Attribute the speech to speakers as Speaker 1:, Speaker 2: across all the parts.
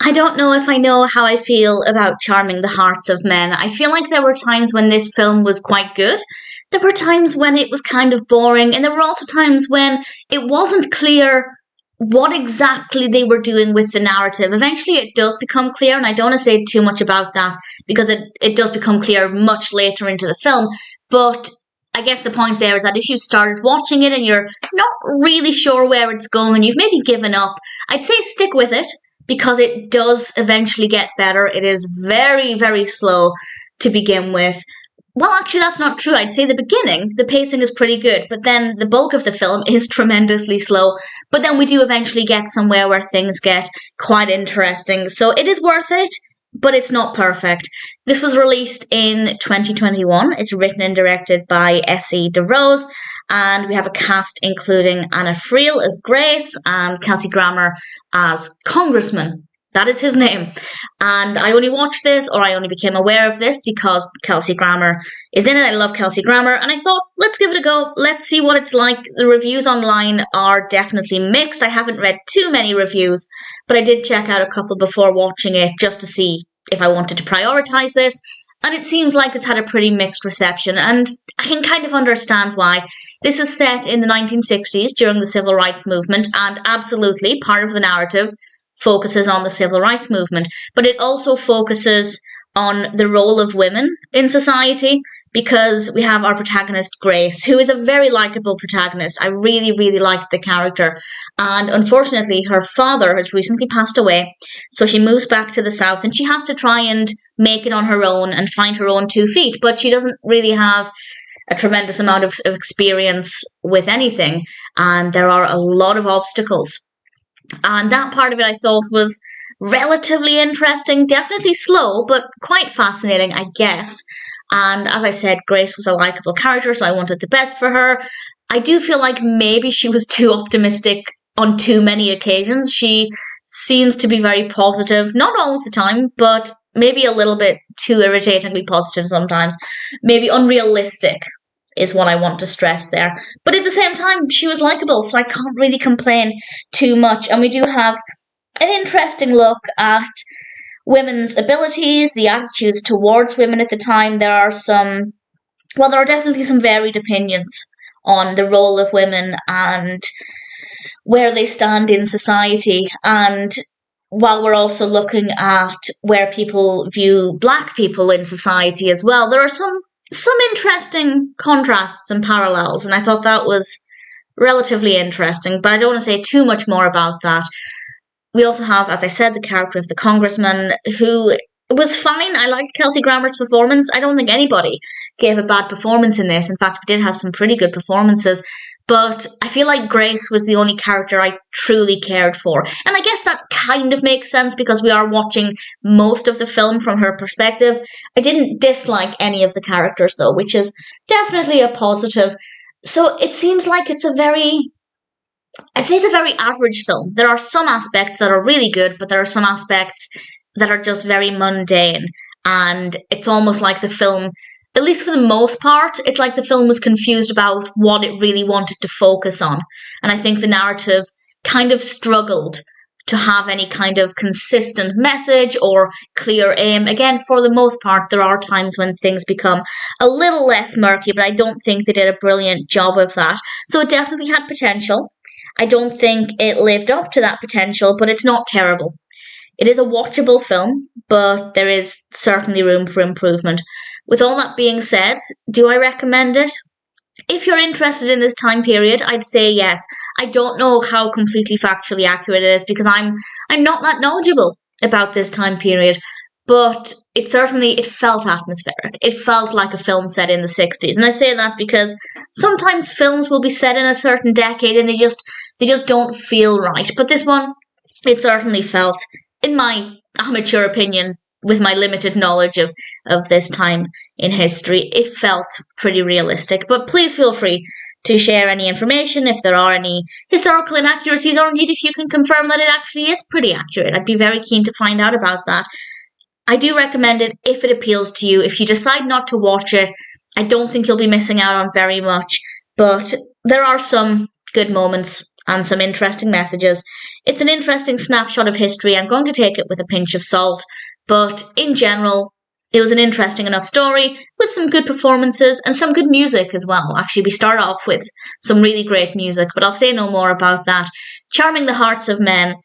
Speaker 1: I don't know if I know how I feel about charming the hearts of men. I feel like there were times when this film was quite good. There were times when it was kind of boring, and there were also times when it wasn't clear what exactly they were doing with the narrative. Eventually it does become clear, and I don't want to say too much about that because it does become clear much later into the film. But I guess the point there is that if you started watching it and you're not really sure where it's going and you've maybe given up, I'd say stick with it because it does eventually get better. It is very, very slow to begin with. Well, actually, that's not true. I'd say the beginning, the pacing is pretty good, but then the bulk of the film is tremendously slow. But then we do eventually get somewhere where things get quite interesting. So it is worth it, but it's not perfect. This was released in 2021. It's written and directed by DeRose, and we have a cast including Anna Friel as Grace and Kelsey Grammer as Congressman. That is his name. And I only watched this, or I only became aware of this because Kelsey Grammer is in it. I love Kelsey Grammer, and I thought, let's give it a go. Let's see what it's like. The reviews online are definitely mixed. I haven't read too many reviews, but I did check out a couple before watching it just to see if I wanted to prioritize this. And it seems like it's had a pretty mixed reception, and I can kind of understand why. This is set in the 1960s during the Civil Rights Movement, and absolutely part of the narrative focuses on the civil rights movement, but it also focuses on the role of women in society because we have our protagonist Grace, who is a very likable protagonist. I really, really liked the character, and unfortunately her father has recently passed away, so she moves back to the south and she has to try and make it on her own and find her own 2 feet, but she doesn't really have a tremendous amount of experience with anything, and there are a lot of obstacles. And that part of it I thought was relatively interesting, definitely slow, but quite fascinating, I guess. And as I said, Grace was a likable character, so I wanted the best for her. I do feel like maybe she was too optimistic on too many occasions. She seems to be very positive, not all of the time, but maybe a little bit too irritatingly positive sometimes. Maybe unrealistic is what I want to stress there. But at the same time, she was likable, so I can't really complain too much. And we do have an interesting look at women's abilities, the attitudes towards women at the time. There are definitely some varied opinions on the role of women and where they stand in society. And while we're also looking at where people view Black people in society as well, there are some interesting contrasts and parallels, and I thought that was relatively interesting, but I don't want to say too much more about that. We also have, as I said, the character of the Congressman, who was fine. I liked Kelsey Grammer's performance. I don't think anybody gave a bad performance in this. In fact, we did have some pretty good performances, but I feel like Grace was the only character I truly cared for. And I guess that kind of makes sense because we are watching most of the film from her perspective. I didn't dislike any of the characters though, which is definitely a positive. So it seems like it's a very average film. There are some aspects that are really good, but there are some aspects that are just very mundane. And it's almost like the film, at least for the most part, it's like the film was confused about what it really wanted to focus on. And I think the narrative kind of struggled to have any kind of consistent message or clear aim. Again, for the most part, there are times when things become a little less murky, but I don't think they did a brilliant job of that. So it definitely had potential. I don't think it lived up to that potential, but it's not terrible. It is a watchable film, but there is certainly room for improvement. With all that being said, do I recommend it? If you're interested in this time period, I'd say yes. I don't know how completely factually accurate it is because I'm not that knowledgeable about this time period, but it felt atmospheric. It felt like a film set in the 60s. And I say that because sometimes films will be set in a certain decade and they just don't feel right. But this one, it certainly felt, in my amateur opinion, with my limited knowledge of this time in history, it felt pretty realistic. But please feel free to share any information if there are any historical inaccuracies, or indeed if you can confirm that it actually is pretty accurate. I'd be very keen to find out about that. I do recommend it if it appeals to you. If you decide not to watch it, I don't think you'll be missing out on very much, but there are some good moments and some interesting messages. It's an interesting snapshot of history. I'm going to take it with a pinch of salt, but in general, it was an interesting enough story with some good performances and some good music as well. Actually, we start off with some really great music, but I'll say no more about that. Charming the Hearts of Men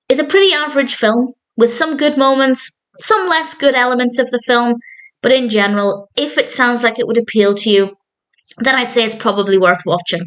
Speaker 1: is a pretty average film with some good moments, some less good elements of the film, but in general, if it sounds like it would appeal to you, then I'd say it's probably worth watching.